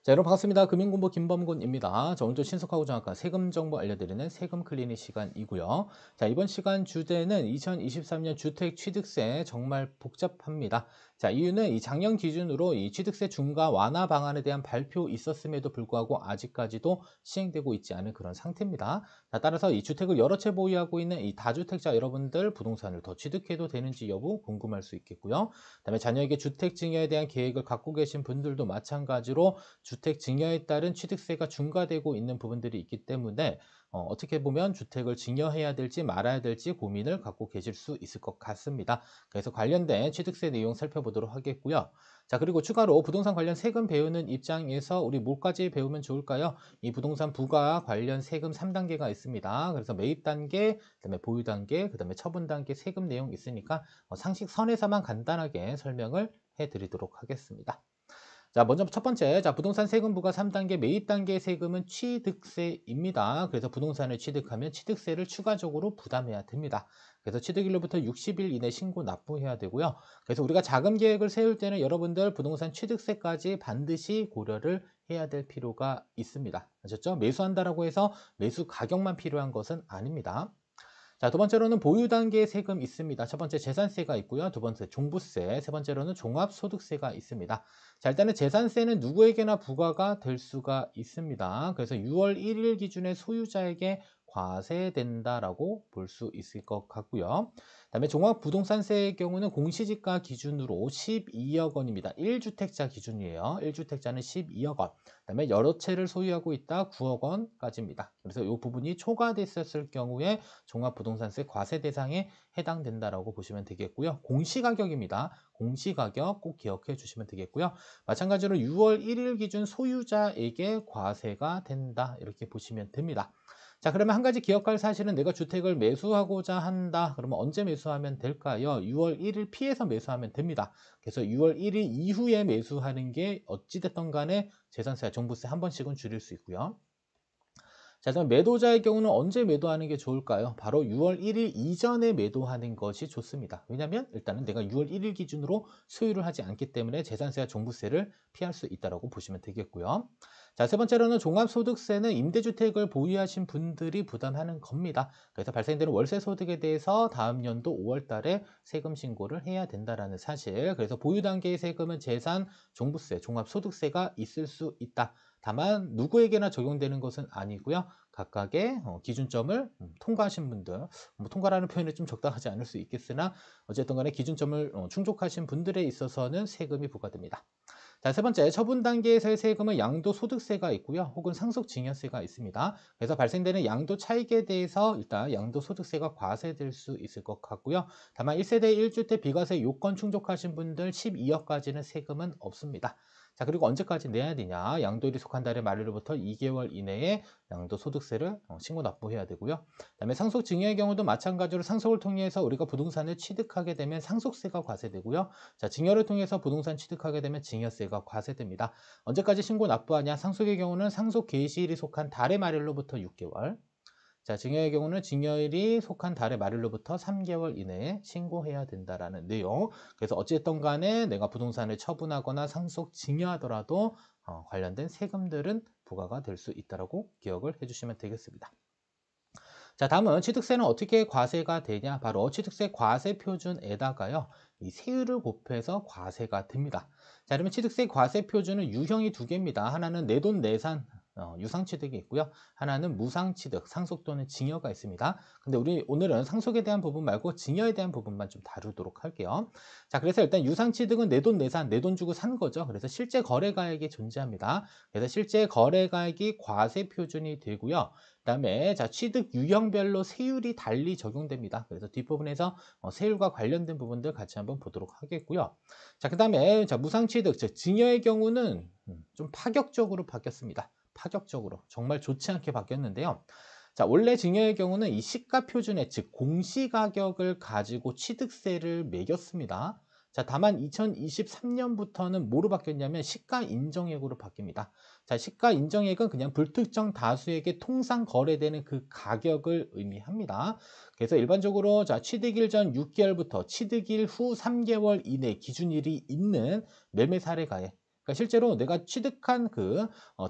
자, 여러분 반갑습니다. 금융공부 김범곤입니다. 자, 오늘도 신속하고 정확한 세금 정보 알려드리는 세금 클리닉 시간이고요. 자, 이번 시간 주제는 2023년 주택 취득세 정말 복잡합니다. 자, 이유는 이 작년 기준으로 이 취득세 중과 완화 방안에 대한 발표 있었음에도 불구하고 아직까지도 시행되고 있지 않은 그런 상태입니다. 자, 따라서 이 주택을 여러 채 보유하고 있는 이 다주택자 여러분들 부동산을 더 취득해도 되는지 여부 궁금할 수 있겠고요. 그다음에 자녀에게 주택 증여에 대한 계획을 갖고 계신 분들도 마찬가지로 주택 증여에 따른 취득세가 중과되고 있는 부분들이 있기 때문에 어떻게 보면 주택을 증여해야 될지 말아야 될지 고민을 갖고 계실 수 있을 것 같습니다. 그래서 관련된 취득세 내용 살펴보도록 하겠고요. 자, 그리고 추가로 부동산 관련 세금 배우는 입장에서 우리 뭐까지 배우면 좋을까요? 이 부동산 부과 관련 세금 3단계가 있습니다. 그래서 매입 단계, 그다음에 보유 단계, 그다음에 처분 단계 세금 내용 있으니까 상식선에서만 간단하게 설명을 해드리도록 하겠습니다. 자, 먼저 첫 번째, 자, 부동산 세금 부과 3단계 매입 단계 세금은 취득세입니다. 그래서 부동산을 취득하면 취득세를 추가적으로 부담해야 됩니다. 그래서 취득일로부터 60일 이내 신고 납부해야 되고요. 그래서 우리가 자금 계획을 세울 때는 여러분들 부동산 취득세까지 반드시 고려를 해야 될 필요가 있습니다. 아셨죠? 매수한다라고 해서 매수 가격만 필요한 것은 아닙니다. 자, 두 번째로는 보유 단계 세금 있습니다. 첫 번째 재산세가 있고요. 두 번째 종부세, 세 번째로는 종합소득세가 있습니다. 자, 일단은 재산세는 누구에게나 부과가 될 수가 있습니다. 그래서 6월 1일 기준에 소유자에게 과세된다라고 볼 수 있을 것 같고요. 그다음에 종합부동산세의 경우는 공시지가 기준으로 12억 원입니다. 1주택자 기준이에요. 1주택자는 12억 원. 그다음에 여러 채를 소유하고 있다 9억 원까지입니다. 그래서 이 부분이 초과됐었을 경우에 종합부동산세 과세 대상에 해당된다라고 보시면 되겠고요. 공시가격입니다. 공시가격 꼭 기억해 주시면 되겠고요. 마찬가지로 6월 1일 기준 소유자에게 과세가 된다 이렇게 보시면 됩니다. 자, 그러면 한 가지 기억할 사실은 내가 주택을 매수하고자 한다. 그러면 언제 매수하면 될까요? 6월 1일 피해서 매수하면 됩니다. 그래서 6월 1일 이후에 매수하는 게 어찌됐든 간에 재산세와 종부세 한 번씩은 줄일 수 있고요. 자, 그럼 매도자의 경우는 언제 매도하는 게 좋을까요? 바로 6월 1일 이전에 매도하는 것이 좋습니다. 왜냐하면 일단은 내가 6월 1일 기준으로 소유를 하지 않기 때문에 재산세와 종부세를 피할 수 있다고 보시면 되겠고요. 자, 세 번째로는 종합소득세는 임대주택을 보유하신 분들이 부담하는 겁니다. 그래서 발생되는 월세 소득에 대해서 다음 연도 5월 달에 세금 신고를 해야 된다라는 사실. 그래서 보유 단계의 세금은 재산, 종부세, 종합소득세가 있을 수 있다. 다만 누구에게나 적용되는 것은 아니고요. 각각의 기준점을 통과하신 분들, 뭐 통과라는 표현이 좀 적당하지 않을 수 있겠으나 어쨌든 간에 기준점을 충족하신 분들에 있어서는 세금이 부과됩니다. 자, 세 번째, 처분 단계에서의 세금은 양도소득세가 있고요. 혹은 상속증여세가 있습니다. 그래서 발생되는 양도 차익에 대해서 일단 양도소득세가 과세될 수 있을 것 같고요. 다만 1세대 1주택 비과세 요건 충족하신 분들 12억까지는 세금은 없습니다. 자, 그리고 언제까지 내야 되냐? 양도일이 속한 달의 말일로부터 2개월 이내에 양도소득세를 신고 납부해야 되고요. 그다음에 상속증여의 경우도 마찬가지로 상속을 통해서 우리가 부동산을 취득하게 되면 상속세가 과세되고요. 자, 증여를 통해서 부동산 취득하게 되면 증여세가 과세됩니다. 언제까지 신고 납부하냐? 상속의 경우는 상속 개시일이 속한 달의 말일로부터 6개월. 자, 증여의 경우는 증여일이 속한 달의 말일로부터 3개월 이내에 신고해야 된다라는 내용. 그래서 어찌됐든 간에 내가 부동산을 처분하거나 상속 증여하더라도 관련된 세금들은 부과가 될 수 있다라고 기억을 해주시면 되겠습니다. 자, 다음은 취득세는 어떻게 과세가 되냐? 바로 취득세 과세 표준에다가요, 이 세율을 곱해서 과세가 됩니다. 자, 그러면 취득세 과세 표준은 유형이 두 개입니다. 하나는 내돈내산 유상취득이 있고요. 하나는 무상취득, 상속 또는 증여가 있습니다. 근데 우리 오늘은 상속에 대한 부분 말고 증여에 대한 부분만 좀 다루도록 할게요. 자, 그래서 일단 유상취득은 내돈내산, 내 돈 주고 산 거죠. 그래서 실제 거래가액이 존재합니다. 그래서 실제 거래가액이 과세 표준이 되고요. 그다음에 자, 취득 유형별로 세율이 달리 적용됩니다. 그래서 뒷부분에서 세율과 관련된 부분들 같이 한번 보도록 하겠고요. 자, 그다음에 자, 무상취득, 즉 증여의 경우는 좀 파격적으로 바뀌었습니다. 파격적으로 정말 좋지 않게 바뀌었는데요. 자, 원래 증여의 경우는 이 시가 표준에 즉 공시가격을 가지고 취득세를 매겼습니다. 자, 다만 2023년부터는 뭐로 바뀌었냐면 시가 인정액으로 바뀝니다. 자, 시가 인정액은 그냥 불특정 다수에게 통상 거래되는 그 가격을 의미합니다. 그래서 일반적으로 자, 취득일 전 6개월부터 취득일 후 3개월 이내 기준일이 있는 매매 사례가액, 그러니까 실제로 내가 취득한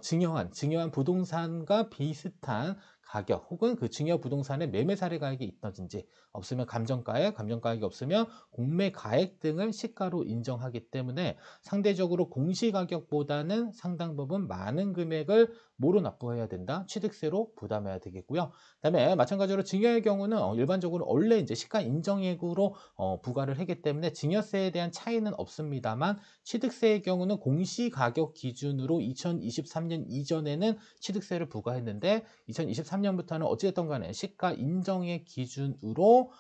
증여한 부동산과 비슷한 가격 혹은 그 증여 부동산의 매매 사례 가액이 있다든지 없으면 감정가액, 감정가액이 없으면 공매가액 등을 시가로 인정하기 때문에 상대적으로 공시가격보다는 상당 부분 많은 금액을 뭐로 납부해야 된다? 취득세로 부담해야 되겠고요. 그다음에 마찬가지로 증여의 경우는 일반적으로 원래 이제 시가 인정액으로 부과를 하기 때문에 증여세에 대한 차이는 없습니다만 취득세의 경우는 공시가격 기준으로 2023년 이전에는 취득세를 부과했는데 2023년부터는 어찌됐든 간에 시가 인정액 기준으로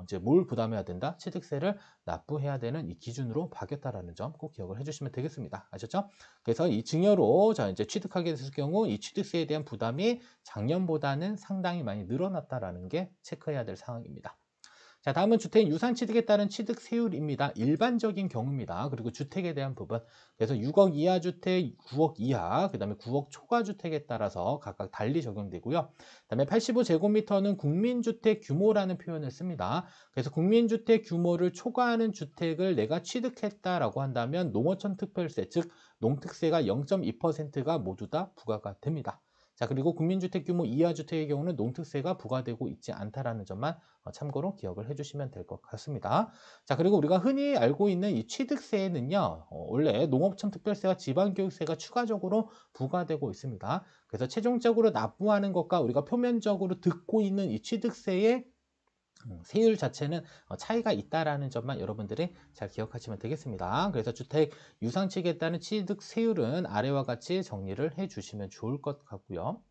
이제 뭘 부담해야 된다? 취득세를 납부해야 되는 이 기준으로 바뀌었다라는 점 꼭 기억을 해주시면 되겠습니다. 아셨죠? 그래서 이 증여로 이제 취득하게 됐을 경우 이 취득세에 대한 부담이 작년보다는 상당히 많이 늘어났다라는 게 체크해야 될 상황입니다. 자, 다음은 주택 유상 취득에 따른 취득세율입니다. 일반적인 경우입니다. 그리고 주택에 대한 부분. 그래서 6억 이하 주택, 9억 이하, 그다음에 9억 초과 주택에 따라서 각각 달리 적용되고요. 그다음에 85제곱미터는 국민주택 규모라는 표현을 씁니다. 그래서 국민주택 규모를 초과하는 주택을 내가 취득했다라고 한다면 농어촌 특별세, 즉 농특세가 0.2%가 모두 다 부과가 됩니다. 자, 그리고 국민주택 규모 이하 주택의 경우는 농특세가 부과되고 있지 않다라는 점만 참고로 기억을 해주시면 될 것 같습니다. 자, 그리고 우리가 흔히 알고 있는 이 취득세는요, 원래 농업청 특별세와 지방교육세가 추가적으로 부과되고 있습니다. 그래서 최종적으로 납부하는 것과 우리가 표면적으로 듣고 있는 이 취득세의 세율 자체는 차이가 있다라는 점만 여러분들이 잘 기억하시면 되겠습니다. 그래서 주택 유상취득에 따른 취득세율은 아래와 같이 정리를 해주시면 좋을 것 같고요.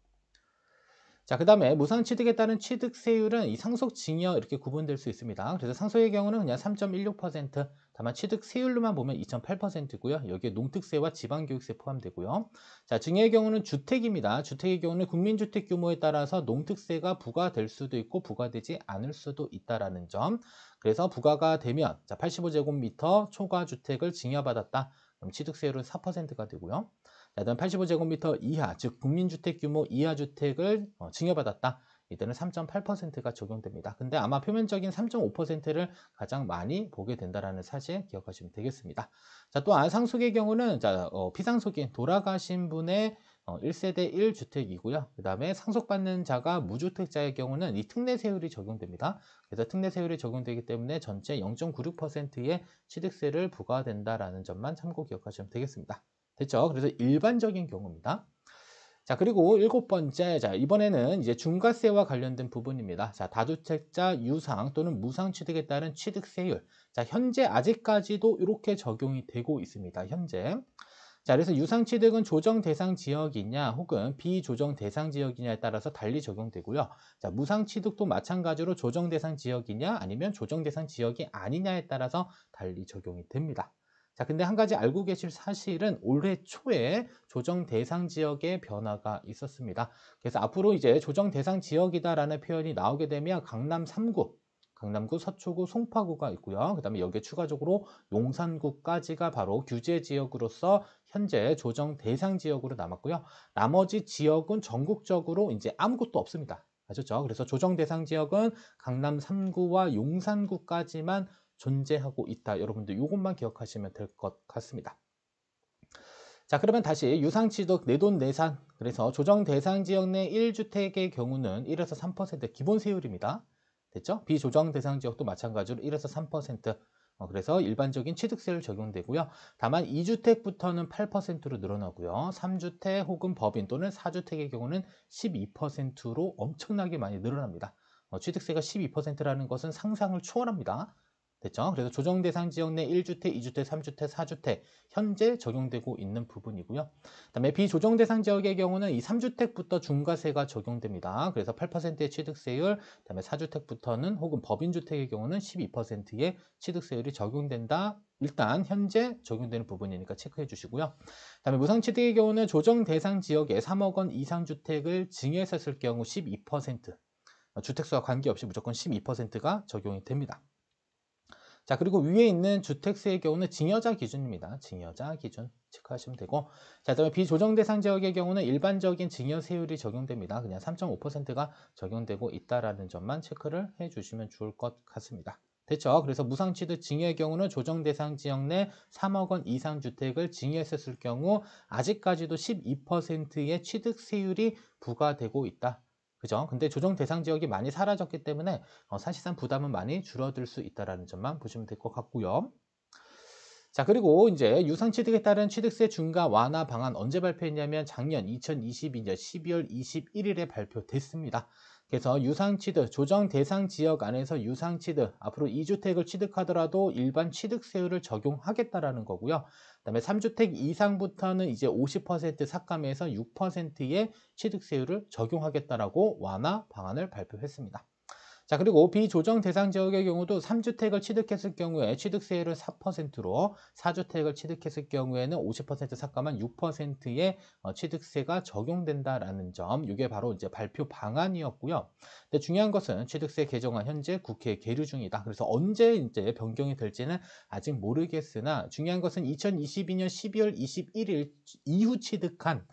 자, 그 다음에 무상취득에 따른 취득세율은 이 상속증여 이렇게 구분될 수 있습니다. 그래서 상속의 경우는 그냥 3.16%, 다만 취득세율로만 보면 2.8%고요. 여기에 농특세와 지방교육세 포함되고요. 자, 증여의 경우는 주택입니다. 주택의 경우는 국민주택 규모에 따라서 농특세가 부과될 수도 있고 부과되지 않을 수도 있다라는 점. 그래서 부과가 되면 85제곱미터 초과 주택을 증여받았다. 그럼 취득세율은 4%가 되고요. 다음 85제곱미터 이하, 즉 국민주택 규모 이하 주택을 증여받았다. 이때는 3.8%가 적용됩니다. 근데 아마 표면적인 3.5%를 가장 많이 보게 된다는 사실 기억하시면 되겠습니다. 자, 또한 상속의 경우는 피상속인 돌아가신 분의 1세대 1주택이고요. 그 다음에 상속받는 자가 무주택자의 경우는 이 특례세율이 적용됩니다. 그래서 특례세율이 적용되기 때문에 전체 0.96%의 취득세를 부과된다라는 점만 참고 기억하시면 되겠습니다. 됐죠? 그래서 일반적인 경우입니다. 자, 그리고 7번째, 자, 이번에는 이제 중과세와 관련된 부분입니다. 자, 다주택자 유상 또는 무상 취득에 따른 취득세율. 자, 현재 아직까지도 이렇게 적용이 되고 있습니다. 현재. 자, 그래서 유상 취득은 조정 대상 지역이냐 혹은 비조정 대상 지역이냐에 따라서 달리 적용되고요. 자, 무상 취득도 마찬가지로 조정 대상 지역이냐 아니면 조정 대상 지역이 아니냐에 따라서 달리 적용이 됩니다. 자, 근데 한 가지 알고 계실 사실은 올해 초에 조정 대상 지역의 변화가 있었습니다. 그래서 앞으로 이제 조정 대상 지역이다라는 표현이 나오게 되면 강남 3구, 강남구, 서초구, 송파구가 있고요. 그다음에 여기에 추가적으로 용산구까지가 바로 규제 지역으로서 현재 조정 대상 지역으로 남았고요. 나머지 지역은 전국적으로 이제 아무것도 없습니다. 아셨죠? 그래서 조정 대상 지역은 강남 3구와 용산구까지만 존재하고 있다. 여러분들 이것만 기억하시면 될 것 같습니다. 자, 그러면 다시 유상취득 내돈내산, 그래서 조정 대상 지역 내 1주택의 경우는 1에서 3% 기본 세율입니다. 됐죠? 비조정 대상 지역도 마찬가지로 1에서 3%, 그래서 일반적인 취득세율 적용되고요. 다만 2주택부터는 8%로 늘어나고요. 3주택 혹은 법인 또는 4주택의 경우는 12%로 엄청나게 많이 늘어납니다. 취득세가 12%라는 것은 상상을 초월합니다. 됐죠? 그래서 조정 대상 지역 내 1주택, 2주택, 3주택, 4주택 현재 적용되고 있는 부분이고요. 그다음에 비조정 대상 지역의 경우는 이 3주택부터 중과세가 적용됩니다. 그래서 8%의 취득세율, 그다음에 4주택부터는 혹은 법인주택의 경우는 12%의 취득세율이 적용된다. 일단 현재 적용되는 부분이니까 체크해 주시고요. 그다음에 무상취득의 경우는 조정 대상 지역에 3억 원 이상 주택을 증여했었을 경우 12%, 주택수와 관계없이 무조건 12%가 적용이 됩니다. 자, 그리고 위에 있는 주택세의 경우는 증여자 기준입니다. 증여자 기준 체크하시면 되고, 자, 그다음에 비조정 대상 지역의 경우는 일반적인 증여세율이 적용됩니다. 그냥 3.5%가 적용되고 있다라는 점만 체크를 해주시면 좋을 것 같습니다. 됐죠? 그래서 무상취득 징여의 경우는 조정 대상 지역 내 3억 원 이상 주택을 징여했었을 경우 아직까지도 12%의 취득세율이 부과되고 있다. 그죠? 근데 조정 대상 지역이 많이 사라졌기 때문에 사실상 부담은 많이 줄어들 수 있다는 점만 보시면 될 것 같고요. 자, 그리고 이제 유상취득에 따른 취득세 중과 완화 방안 언제 발표했냐면 작년 2022년 12월 21일에 발표됐습니다. 그래서 유상취득, 조정 대상 지역 안에서 유상취득, 앞으로 2주택을 취득하더라도 일반 취득세율을 적용하겠다라는 거고요. 그다음에 3주택 이상부터는 이제 50% 삭감해서 6%의 취득세율을 적용하겠다라고 완화 방안을 발표했습니다. 자, 그리고 비조정 대상 지역의 경우도 3주택을 취득했을 경우에 취득세율은 4%로 4주택을 취득했을 경우에는 50% 삭감한 6%의 취득세가 적용된다라는 점, 이게 바로 이제 발표 방안이었고요. 근데 중요한 것은 취득세 개정안 현재 국회에 계류 중이다. 그래서 언제 이제 변경이 될지는 아직 모르겠으나 중요한 것은 2022년 12월 21일 이후 취득한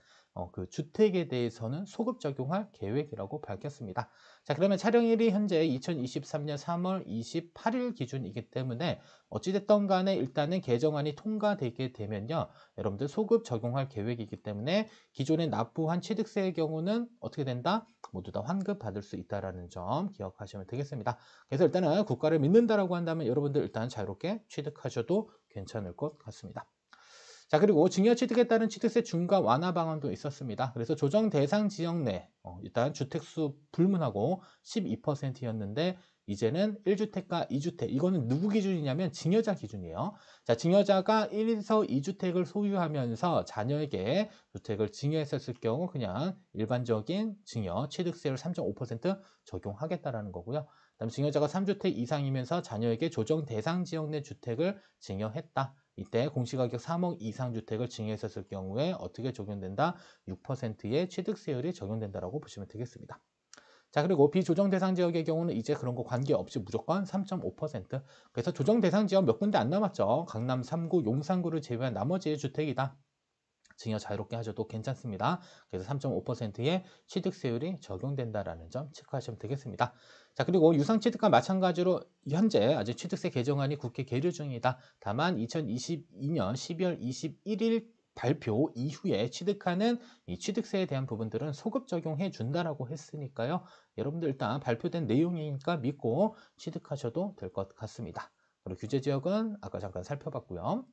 그 주택에 대해서는 소급 적용할 계획이라고 밝혔습니다. 자, 그러면 촬영일이 현재 2023년 3월 28일 기준이기 때문에 어찌됐든 간에 일단은 개정안이 통과되게 되면요, 여러분들 소급 적용할 계획이기 때문에 기존에 납부한 취득세의 경우는 어떻게 된다? 모두 다 환급받을 수 있다는 점 기억하시면 되겠습니다. 그래서 일단은 국가를 믿는다라고 한다면 여러분들 일단 자유롭게 취득하셔도 괜찮을 것 같습니다. 자, 그리고 증여취득에 따른 취득세 중과 완화 방안도 있었습니다. 그래서 조정 대상 지역 내 일단 주택수 불문하고 12%였는데 이제는 1주택과 2주택, 이거는 누구 기준이냐면 증여자 기준이에요. 자, 증여자가 1에서 2주택을 소유하면서 자녀에게 주택을 증여했었을 경우 그냥 일반적인 증여 취득세율 3.5% 적용하겠다라는 거고요. 그다음에 증여자가 3주택 이상이면서 자녀에게 조정 대상 지역 내 주택을 증여했다. 이때 공시가격 3억 이상 주택을 증여했었을 경우에 어떻게 적용된다? 6%의 취득세율이 적용된다라고 보시면 되겠습니다. 자, 그리고 비조정 대상 지역의 경우는 이제 그런 거 관계없이 무조건 3.5%. 그래서 조정 대상 지역 몇 군데 안 남았죠. 강남 3구, 용산구를 제외한 나머지의 주택이다. 증여 자유롭게 하셔도 괜찮습니다. 그래서 3.5%의 취득세율이 적용된다라는 점 체크하시면 되겠습니다. 자, 그리고 유상취득과 마찬가지로 현재 아직 취득세 개정안이 국회 계류 중이다. 다만 2022년 12월 21일 발표 이후에 취득하는 이 취득세에 대한 부분들은 소급 적용해 준다라고 했으니까요. 여러분들 일단 발표된 내용이니까 믿고 취득하셔도 될 것 같습니다. 그리고 규제 지역은 아까 잠깐 살펴봤고요.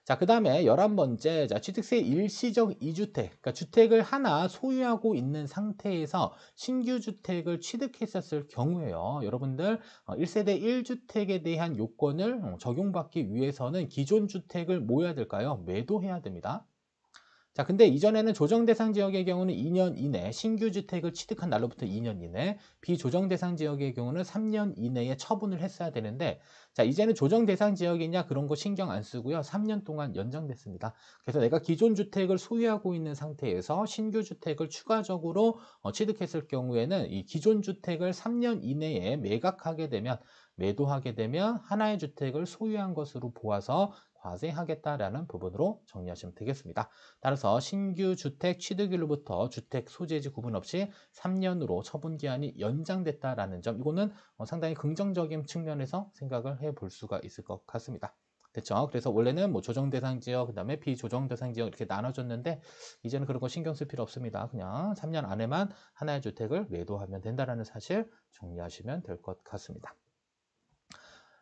자, 그 다음에 11번째, 자, 취득세 일시적 2주택, 그러니까 주택을 하나 소유하고 있는 상태에서 신규 주택을 취득했었을 경우에요. 여러분들 1세대 1주택에 대한 요건을 적용받기 위해서는 기존 주택을 뭐 해야 될까요? 매도해야 됩니다. 자, 근데 이전에는 조정 대상 지역의 경우는 2년 이내, 신규 주택을 취득한 날로부터 2년 이내, 비조정 대상 지역의 경우는 3년 이내에 처분을 했어야 되는데, 자, 이제는 조정 대상 지역이냐 그런 거 신경 안 쓰고요. 3년 동안 연장됐습니다. 그래서 내가 기존 주택을 소유하고 있는 상태에서 신규 주택을 추가적으로 취득했을 경우에는 이 기존 주택을 3년 이내에 매각하게 되면, 매도하게 되면 하나의 주택을 소유한 것으로 보아서 과세하겠다라는 부분으로 정리하시면 되겠습니다. 따라서 신규 주택 취득일로부터 주택 소재지 구분 없이 3년으로 처분 기한이 연장됐다라는 점, 이거는 상당히 긍정적인 측면에서 생각을 해볼 수가 있을 것 같습니다. 됐죠? 그래서 원래는 뭐 조정 대상 지역, 그다음에 비조정 대상 지역 이렇게 나눠졌는데 이제는 그런 거 신경 쓸 필요 없습니다. 그냥 3년 안에만 하나의 주택을 매도하면 된다라는 사실 정리하시면 될 것 같습니다.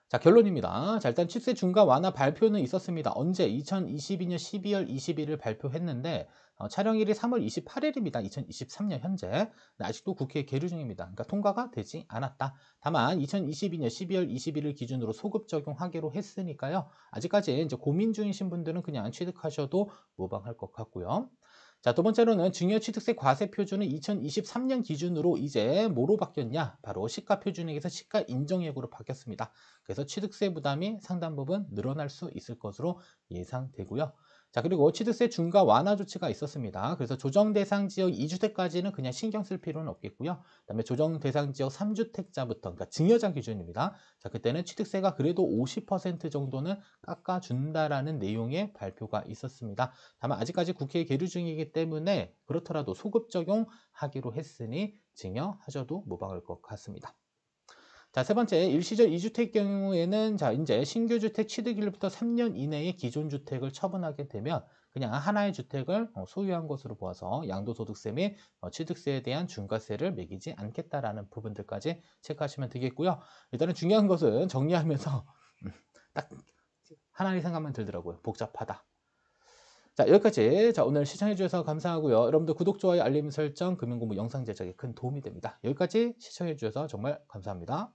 자, 결론입니다. 자, 일단 취득세 중과 완화 발표는 있었습니다. 언제? 2022년 12월 21일 발표했는데 촬영일이 3월 28일입니다. 2023년 현재. 근데 아직도 국회에 계류 중입니다. 그러니까 통과가 되지 않았다. 다만 2022년 12월 21일 기준으로 소급 적용하기로 했으니까요. 아직까지 이제 고민 중이신 분들은 그냥 취득하셔도 무방할 것 같고요. 자, 두 번째로는 증여취득세 과세 표준은 2023년 기준으로 이제 뭐로 바뀌었냐? 바로 시가 표준액에서 시가 인정액으로 바뀌었습니다. 그래서 취득세 부담이 상당 부분 늘어날 수 있을 것으로 예상되고요. 자, 그리고 취득세 중과 완화 조치가 있었습니다. 그래서 조정 대상 지역 2주택까지는 그냥 신경 쓸 필요는 없겠고요. 그다음에 조정 대상 지역 3주택자부터, 그러니까 증여자 기준입니다. 자, 그때는 취득세가 그래도 50% 정도는 깎아준다라는 내용의 발표가 있었습니다. 다만 아직까지 국회에 계류 중이기 때문에 그렇더라도 소급 적용하기로 했으니 증여하셔도 무방할 것 같습니다. 자, 세 번째, 일시적 2주택 경우에는 자, 이제 신규 주택 취득일부터 3년 이내에 기존 주택을 처분하게 되면 그냥 하나의 주택을 소유한 것으로 보아서 양도소득세 및 취득세에 대한 중과세를 매기지 않겠다라는 부분들까지 체크하시면 되겠고요. 일단은 중요한 것은 정리하면서 딱 하나의 생각만 들더라고요. 복잡하다. 자, 여기까지. 자, 오늘 시청해 주셔서 감사하고요. 여러분들 구독, 좋아요, 알림 설정, 금융공부 영상 제작에 큰 도움이 됩니다. 여기까지 시청해 주셔서 정말 감사합니다.